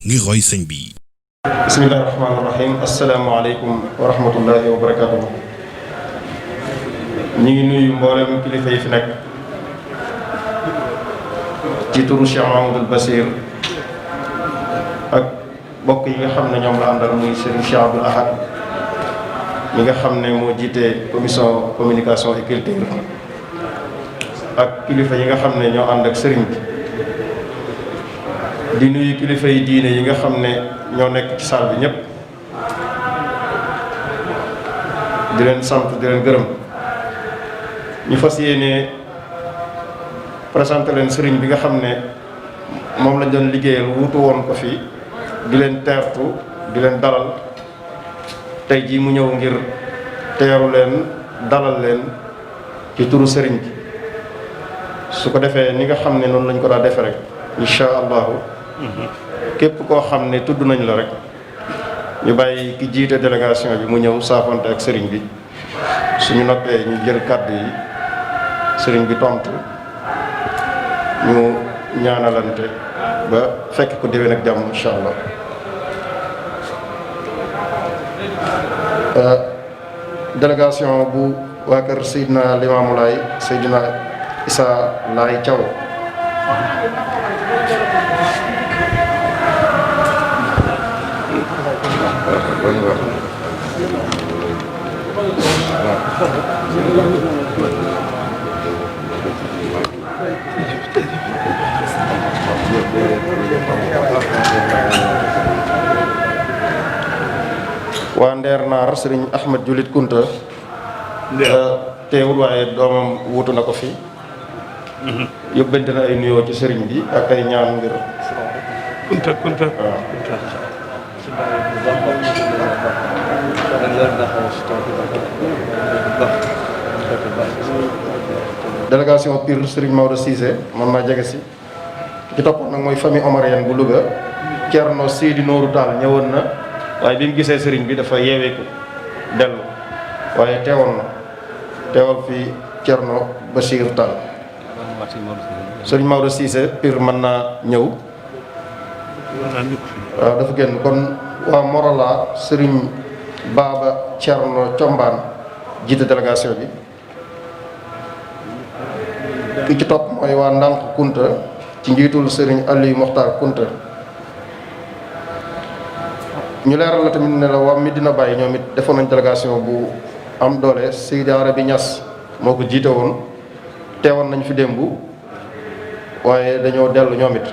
ngir roy sëñ bi. bismillahi rahmaani rahim. asalaamaaleykum wa rahmatullahi wa barakaatuhu. ñu ngi nuyu mboolem kilifa yi fi nekk ci turu Cheikh Mahamadul Basir ak bokk yi nga xam ne ñoom la àndal muy Serigne Cheikh Abdoul Ahad mi nga xam ne moo jiite commission communication et culture ak kilifa yi nga xam ne ñoo ànd ak sëriñ bi. di nuyu kilifa yi diine yi nga xam ne ñoo nekk ci salle bi ñëpp di leen sant di leen gërëm. ñu fas yéene présenté leen sëriñ bi nga xam ne moom lañ doon liggéeyal wuutu woon ko fi di leen teertu di leen dalal tey jii mu ñëw ngir teeru leen dalal leen ci turu sëriñ bi. su ko defee ni nga xam ne noonu lañ ko daa defe rek incha allahu képp koo xam ne tudd nañ la rek ñu bàyyi ki jiite délégation bi mu ñëw saafonte ak sëriñ bi suñu noppee ñu jël kàddu yi sëriñ bi tontu ñu ñaanalante ba fekk ko déwén ak jàmm incha allah. Délégation bu waa kër Seydina Limaamu Laay Seydina Issa Laay Thiaw waa Ndeer Naar sëriñ Ahmed Julit Kunta teewul waaye doomam wutu na ko fi yóbbante na ay nuyoo ci sëriñ bi ak ay ñaan ngir Kunta waaw. délégation Pire sëriñ Maodo Cissé man maa jege si ci toppoon nag mooy famille omarienne bu Louga. Thierno Sidi Nourou Tall ñëwoon na waaye bi mu gisee sëriñ bi dafa yeeweeku dellu waaye teewal fi Thierno Bachir Tall. sëriñ Maodo Cissé Pire mën naa ñëw. waaw dafa génn kon waa Morola sëriñ Baba Thierno Thiombane jiite délégation bi. ki ci topp mooy waa Ndànk Kunta ci njiitul sëriñ Aliou Mokhtar Kunta. ñu leeral la tamit ne la waa Medina Baye ñoom it defoon nañ délégation bu am doole Seydi Arabi Niass moo ko jiite woon teewoon nañ fi démb waaye dañoo dellu ñoom it.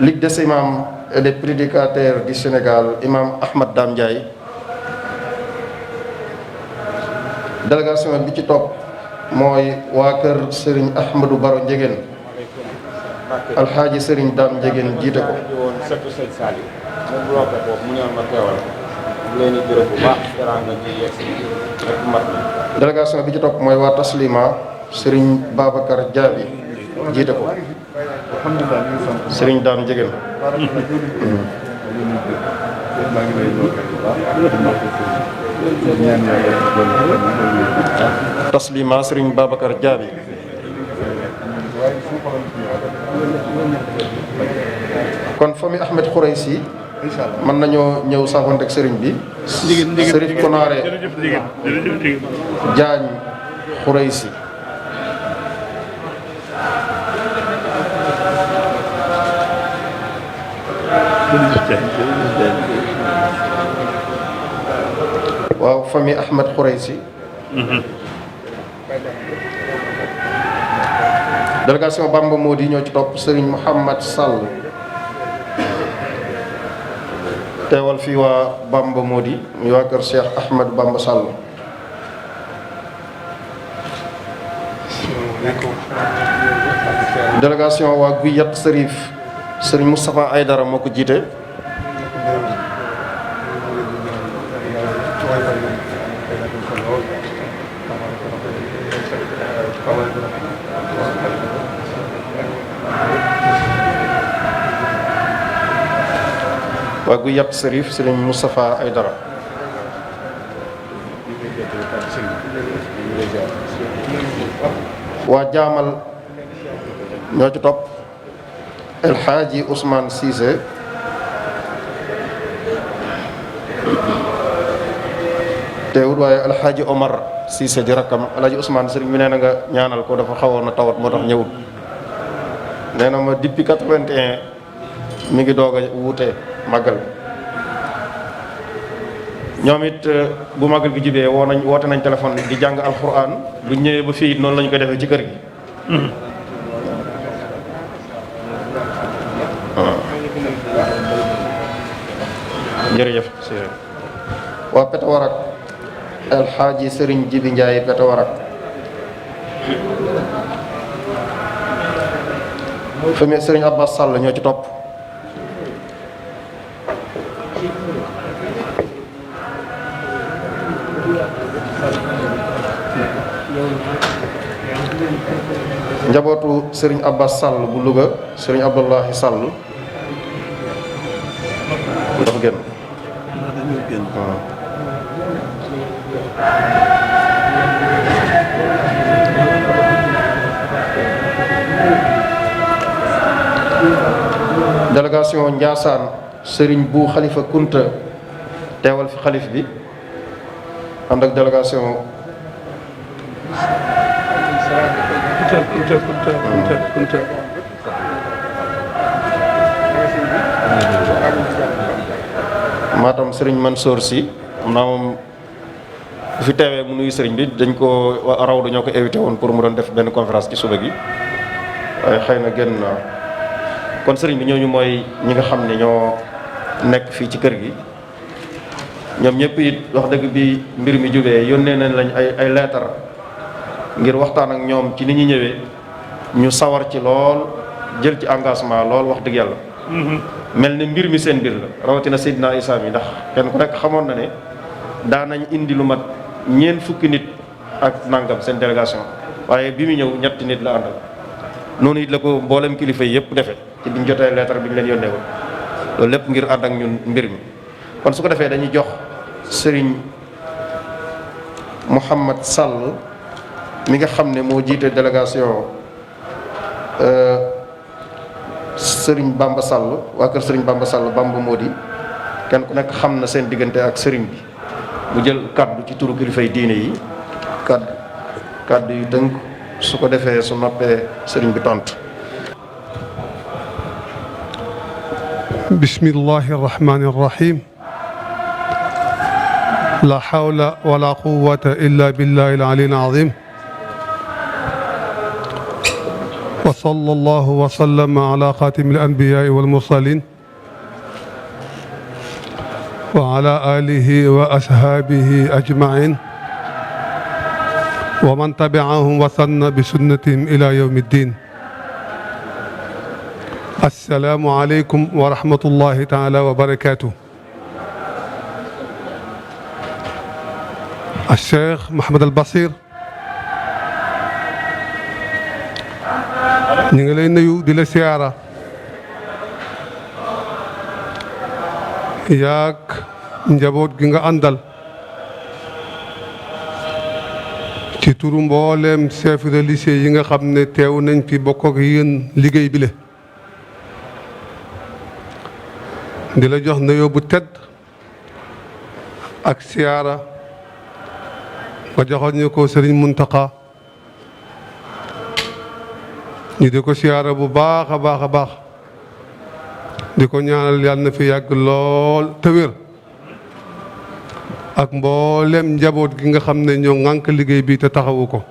Ligue des imams et des prédicateurs du Sénégal imam Ahmad Dame Ndiaye. délégation bi ci topp mooy waa kër Serigne Ahmadou Baro Ndiégène alxaaji Serigne Dame Ndiégène jiite ko. délégation bi ci topp mooy waa Taslima Serigne Babacar Diaby jiite ko. Serigne Dame Ndiégène. Taslima Serigne Babacar Diaby. kon famille Ahmed Khouraysi mën nañoo ñëw saafonte ak sëriñ bi. Sërif Konaare Diagne Khouraysi. waaw famille Ahmed Khouraysi. délégation Bamba Modi ñoo ci topp Serigne Mouhamad Sall. teewal fii waa Bamba Modi muy waa kër Cheikh Ahmed Bamba Sall. délégation waa Guyat Serif Serigne Moustapha Aydara moo ko jiite. waa Guyat Serif Serigne Moustapha Aydara. waa Jaamal ñoo ci topp El Hadji Ousmane Cissé teewul waaye El Hadji Omar Cissé di rakkam El Hadji Ousmane sëriñ bi nee na nga ñaanal ko, dafa xawoon na tawat moo tax ñëwul. nee na ma depuis 81 mi ngi doog a wuute màggal. ñoom it bu màggal gi jibee woote nañ téléphone di jàng alxuraan bu ñëwee ba fii noonu lañu koy defee ci kër gi. jërëjëf. waa Petawarak El Hadji Serigne Jibi Ndiaye Petawarak. famille Serigne Abbas Sall ñoo ci topp. njabootu Serigne Abbas Sall bu Louga Serigne Abdullahi Sall dafa génn. délégation Ndiassane Serigne bu Khalifa Kunta teewal fi xalif bi ànd ak délégation Kunta. Matam Serigne Mansour Sy xam naa moom bu fi teewee mu nuyu Serigne bi dañ ko raw dañoo ko invité woon pour mu doon def benn conférence ci suba gi waaye xëy na génn naa. kon Serigne bi ñooñu mooy ñi nga xam ne ñoo nekk fii ci kër gi ñoom ñëpp it wax dëgg bi mbir mi jubee yónnee nañ lañ ay leetar ngir waxtaan ak ñoom ci ni ñu ñëwee ñu sawar ci lool jël ci engagement lool wax dëgg yàlla. mel ne mbir mi seen mbir la rawatina Seydina Issa mi ndax kenn ku nekk xamoon na ne daanañ indi lu mat ñeent fukki nit ak nangam seen délégation waaye bi mu ñëw ñetti nit la àndal. noonu it la ko mboolem kilifa yi yëpp defee ci biñ jotee leetar bi ñu leen yónnee woon loolu lépp ngir ànd ak ñun mbir mi. kon su ko defee dañuy jox Serigne Mouhamad Sall mi nga xam ne moo jiite délégation Serigne Bamba Sall waa kër Serigne Bamba Sall Bamba Modi kenn ku nekk xam na seen diggante ak Serigne bi mu jël kaddu ci turu kilifay diine yi kaddu yu tënk su ko defee su noppee Serigne bi tontu. bismillahi rahmani rahim. la hawla wala quwwata illa billahi al-ali al-azim. wa sallallahu wa sallama ala xaatimi al-anbiyaai wal mursaliin wa ala aalihi wa ashaabihi ajmaiin wa man tabi'ahum wa sanna bi sunnatihim ila yawmi ddiin. assalaamu aleykum wa rahmatullahi taala wa barakaatuh. Cheikh Mouhamed El Bachir ñu ngi lay nuyu di la siyaara yaag njaboot gi nga àndal ci turu mbooleem chef de lycée yi nga xam ne teew nañ fi bokk ak yéen liggéey bi le di la jox nuyoo bu tedd ak siyaara nga joxoon ñu ko Serigne Mountakha ñu di ko siyaara bu baax a baax a baax di ko ñaanal yàlla na fi yàgg lool te wér ak mboolem njaboot gi nga xam ne ñoo ŋànk liggéey bi te taxawu ko.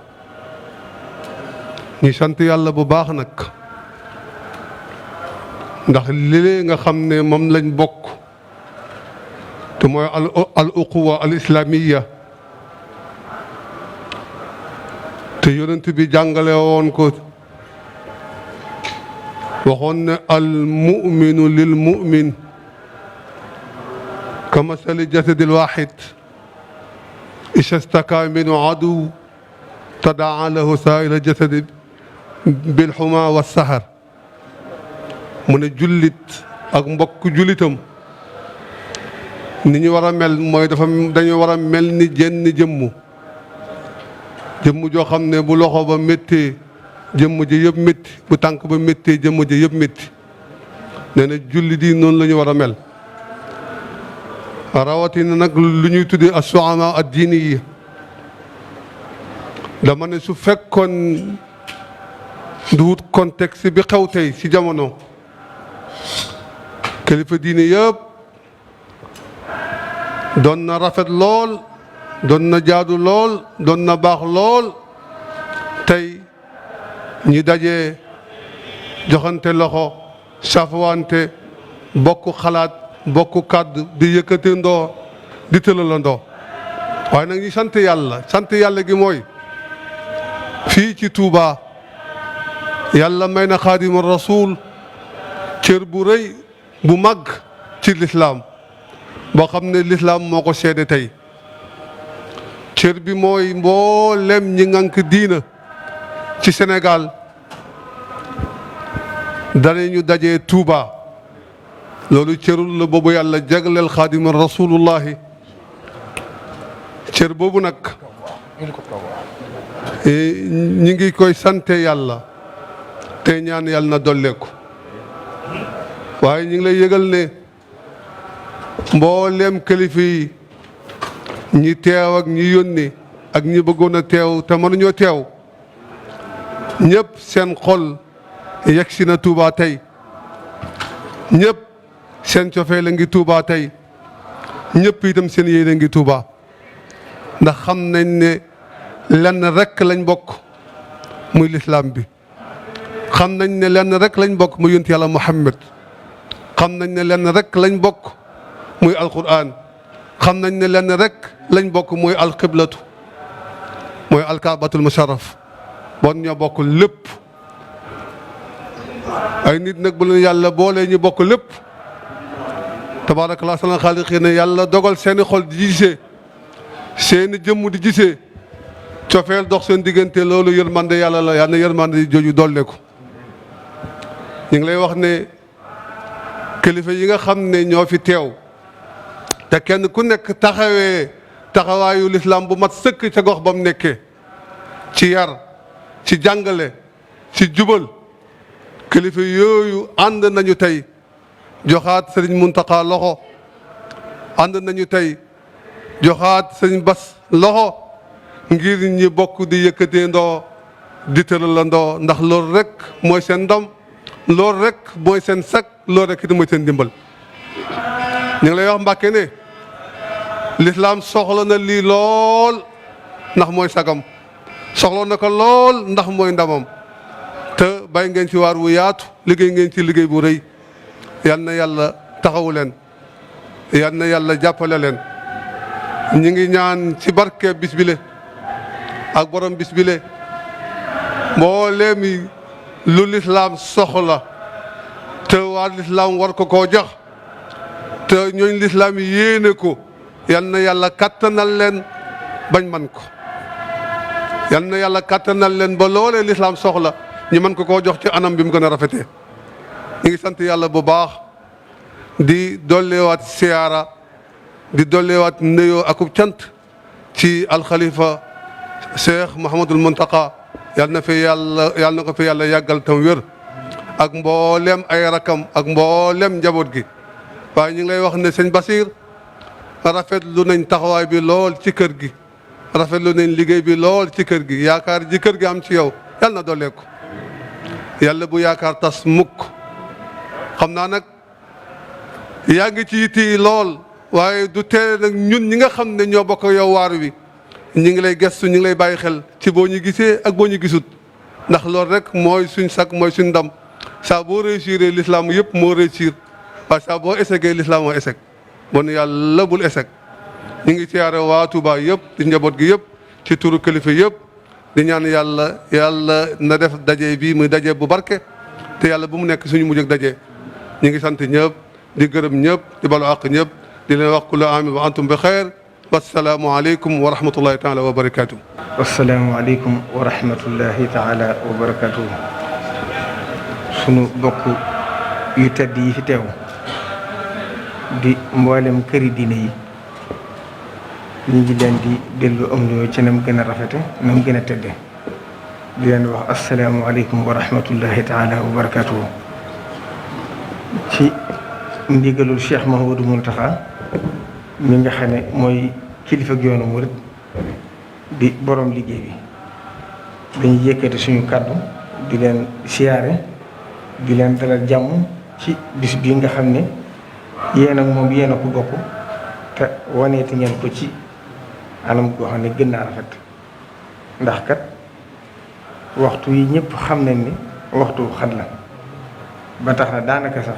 ñu sant yàlla bu baax nag ndax lii nga xam ne moom lañ bokk te mooy al uquwa al islamiyya te yonent bi jàngale woon ko waxoon ne al muminu lil mumin ka masali jasadil waxid iza staka minhu aduw tadaa lahu saa'ira jasadi bil xuma wa sahar mu ne jullit ak mbokk jullitam ni ñu war a mel mooy dañu war a mel ni jenn jëmm joo xam ne bu loxo ba méttee jëmm ji yëpp métti bu tànk ba méttee jëmm ji yëpp métti nee na julli di noonu la ñu war a mel rawatina nag lu ñuy tuddee as-su'ama ad-diini yi dama ne su fekkoon du wut contexte bi xew tey ci jamono kilifa diine yëpp doon na rafet lool doon na jaadu lool doon na baax lool tey ñi daje joxante loxo safwante bokk xalaat bokk kàddu di yëkkati ndoo di tëlala ndoo waaye nag ñi sant yàlla gi mooy fii ci Touba yàlla may na xaadimu rasuul cër bu rëy bu mag ci lislaam boo xam ne lislaam moo ko seede tey cër bi mooy mboolem ñi ngànk diina ci Sénégal danañu dajee Touba loolu cërul la boobu yàlla jagleel xaadimu rasulullahi cër boobu nag ñi ngi koy sante yàlla te ñaan yàlla na dolleeku waaye ñi ngi lay yëgal ne mboolem kilifa yi ñi teew ak ñi yónni ak ñi bëggoon a teew te mënuñoo teew ñëpp seen xol yegsi na Touba tey ñëpp seen cofee la ngi Touba tey ñëpp itam seen yéene ngi Touba ndax xam nañ ne lenn rek lañ bokk muy lislaam bi xam nañ ne lenn rek lañ bokk muy yonent yàlla Muhammad xam nañ ne lenn rek lañ bokk muy alquran xam nañ ne lenn rek lañ bokk muy alqiblatu mooy alkaabatul musharraf bon ñoo bokk lépp ay nit nag bu leen yàlla boolee ñu bokk lépp tabaarakallah sana xaaliqi ne yàlla dogal seeni xol di gisee seeni jëmm di gisee cofeel dox seen diggante loolu yërmande yàlla la yàlla na yërmande jooju dolle ko ñu ngi lay wax ne kilifa yi nga xam ne ñoo fi teew te kenn ku nekk taxawee taxawaayu lislaam bu mat sëkk ca gox ba mu nekkee ci yar ci jàngale ci jubal kilifa yooyu ànd nañu tey joxaat sëriñ Muntaxa loxo ànd nañu tey joxaat sëriñ Bas loxo ngir ñi bokk di yëkkatee ndoo di tëral ndoo ndax loolu rek mooy seen ndam loolu rek mooy seen sag loolu rek it mooy seen dimbal ñu ngi lay wax Mbàkke ne lislaam soxla na lii lool ndax mooy sagam soxla na ko lool ndax mooy ndamam te bay ngeen ci waar wu yaatu liggéey ngeen ci liggéey bu rëy yal na yàlla taxawu leen yal na yàlla jàppale leen ñi ngi ñaan ci barke bis bile ak borom bis bile mbooleemi lu lislaam soxla te waa lislaam war ko koo jox te ñooñ lislaam yi yéene ko yal na yàlla kattanal leen bañ man ko yal na yàlla kattanal leen ba loolee lislaam soxla ñu mën ko koo jox ci anam bi mu gën a rafetee ñu ngi sant yàlla bu baax di dolleewaat siyaara di dolleewaat nuyoo akub cant ci alxalifa Cheikh Mouhamadul Muntaqa yal na ko fi yàlla yàggal tam wér ak mboolem ay rakam ak mboolem njaboot gi waaye ñu ngi lay wax ne sëñ Basir rafetlu nañ taxawaay bi lool ci kër gi rafetlu nañ liggéey bi lool ci kër gi yaakaar ji kër gi am ci yow yal na dolleeku yàlla bu yaakaar tas mukk xam naa nag yaa ngi ci yitti lool waaye du tee nag ñun ñi nga xam ne ñoo bokk yow waar wi ñu ngi lay gestu ñu ngi lay bàyyi xel ci boo ñu gisee ak boo ñu gisut ndax loolu rek mooy suñ sag mooy suñ ndam saa boo réussir l'islam yëpp moo réussir waaye saa boo échecee l'islam moo échec bon yàlla bul échec ñu ngi siyaare waa Touba yëpp di njaboot gi yëpp ci turu kilifa yëpp di ñaan yàlla na def daje bi muy daje bu barke te yàlla bu mu nekk suñu mujj ak daje ñu ngi sant ñëpp di gërëm ñëpp di balu àq ñëpp di leen wax kullu aamin wa antum bi xeer wassalaamu aleykum wa rahmatullahi taala wa barakatuh wassalaamu aleykum wa rahmatullahi taala wa barakatuh sunu bokk yu tedd yi fi teew di mboolem këri diine yi ñu ngi leen di dellu am nuyoo ci nam gën a rafete nam gën a tedde di leen wax assalaamu aleykum wa rahmatullahi taala wa barakatuh ci ndigalul Cheikh Mouhamadou Mountakha mi nga xam ne mooy kilifa yoonu murid di borom liggéey bi dañuy yëkkati suñu kàddu di leen siyaare di leen dalal jàmm ci bis bii nga xam ne yéen ak moom yéen a ko bokk te waneeti ngeen ko ci anam goo xam ne gën naa rafet ndax kat waxtu yi ñëpp xam nañ ni waxtu xat la ba tax na daanaka sax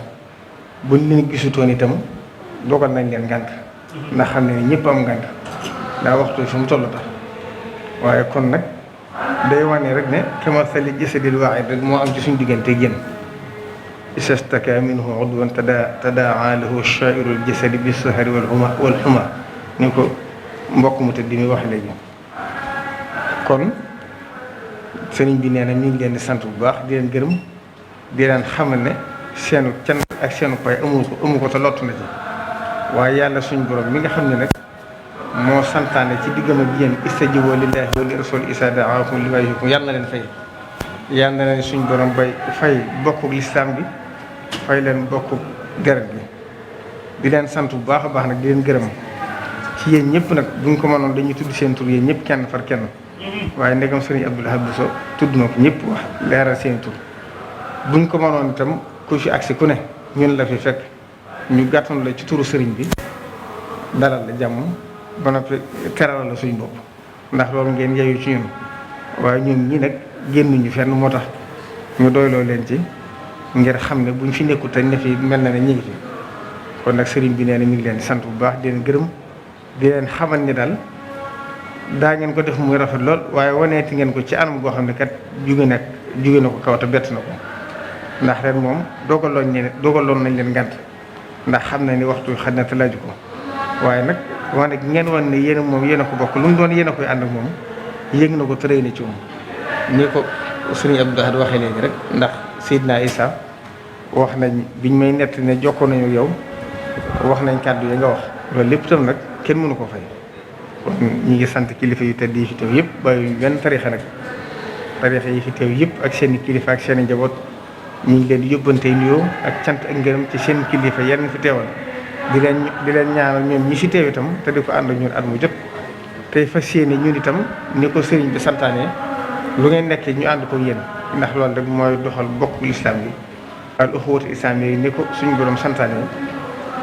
buñ leen gisutoon itam dogal nañ leen ngànt ndax xam ne ni ñëpp am ngànt daa waxtu fi mu toll tax waaye kon nag day wane rek ne kamasali jasadil waahid rek moo am ci suñu diggante génn izaa shtakaa minhu udwun tadaa lahu saa'irul jasadi bis-sahari wal humaa ni ko mbokk mu tëdd mi wax léegi. kon sëriñ bi nee na mi ngi leen di sant bu baax di leen gërëm di leen xamal ne seenu cant ak seenu pay amu ko te lottu na ci waaye yàlla suñu borom mi nga xam ne nag moo santaane ci diggam ak yéen istajibu lillahi wa li rasuli izaa da'aakum limaa yuhyiikum yàlla na leen fay. yàlla na leen suñu borom fay bokkuk lislaam bi fay leen bokkuk deret bi di leen sant bu baax a baax nag di leen gërëm ci yéen ñëpp nag buñ ko mënoon dañuy tudd seen tur yéen ñëpp kenn far kenn waaye ndegam sëriñ Abdou Lahad Bousso tudd na ko ñëpp wax leeral seen tur buñ ko mënoon itam ku fi agsi ku ne ñun la fi fekk ñu gàttoon la ci turu sëriñ bi dalal la jàmm ba noppi teral la suñ bopp ndax loolu ngeen yeyu ci ñun waaye ñun ñi nag génnuñu fenn moo tax ñu doyloo leen ci ngir xam ne buñ fi nekkul te ne fi mel na ne ñu ngi fi kon nag sëriñ bi nee na mi ngi leen di sant bu baax di leen gërëm di leen xamal ni daal daa ngeen ko def muy rafet lool waaye waneeti ngeen ko ci anam goo xam ne kat jóge na ko kaw te bett na ko ndax ren moom dogaloon nañ leen ngant ndax xam na ni waxtu xaj na te laaju ko waaye nag wane gi ngeen wan ne yéen moom yéen a ko bokk lu mu doon yéen a koy ànd ak moom yëg na ko tërëy na ci moom ni ko sëriñ Abdou Lahad waxee léegi rek ndax Seydina Issa wax nañ biñ may nett ne jokkoo nañu yow wax nañ kàddu yi nga wax loolu lépp tam nag kenn mënu ko fay kon ñi ngi sant kilifa yu tedd yi fi teew yëpp bàyyi benn tarixa nag tarixa yi fi teew yëpp ak seen i kilifa ak seen i njaboot ñu ngi leen di yóbbantey nuyoo ak cant ak ngërëm ci seen kilifa yenn fi teewal di leen ñaanal ñoom ñi si teew itam te di ko ànd ak ñun at mu jot tey fas yéene ñun itam ni ko sëriñ bi santaane lu ngeen nekkee ñu ànd ko yéen ndax loolu rek mooy doxal bokk lislaam bi al uxuwatu islaam yi ni ko suñu borom santaane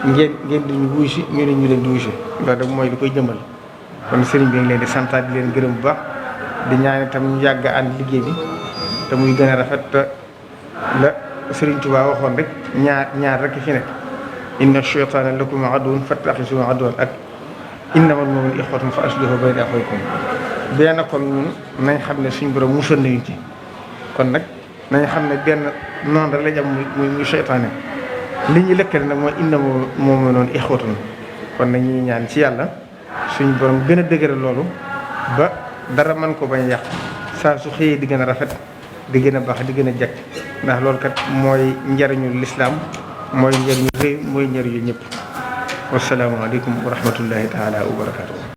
ngeen di ñu wuyu si ñu ne ñu leen di wuyu si loolu rek mooy li koy jëmbal kon sëriñ bi ngi leen di santaat di leen gërëm bu baax di ñaan itam ñu yàgg ànd liggéey bi te muy gën a rafet te la sëriñ Tuubaa waxoon rek ñaar rek fi nekk inna shaytaana lakum aduwwun fattaxizuuhu aduwwan ak innamal mu'minuuna ixwatun fa aslihu bayna axawaykum benn kon ñun nañ xam ne suñ borom musal nañu ci kon nag nañ xam ne benn noonu rek lañ am muy seytaane li ñu lëkkale nag mooy innamal mu'minuuna ixwatun kon nag ñuy ñaan ci yàlla suñ borom gën a dëgëral loolu ba dara mën ko bañ yàq saa su xëyee di gën a rafet di gën a baax di gën a jekk ndax loolu kat mooy njariñu lislaam mooy njariñu réew mooy njariñu ñëpp wassalaamu aleykum wa rahmatullahi taala wa barakatuh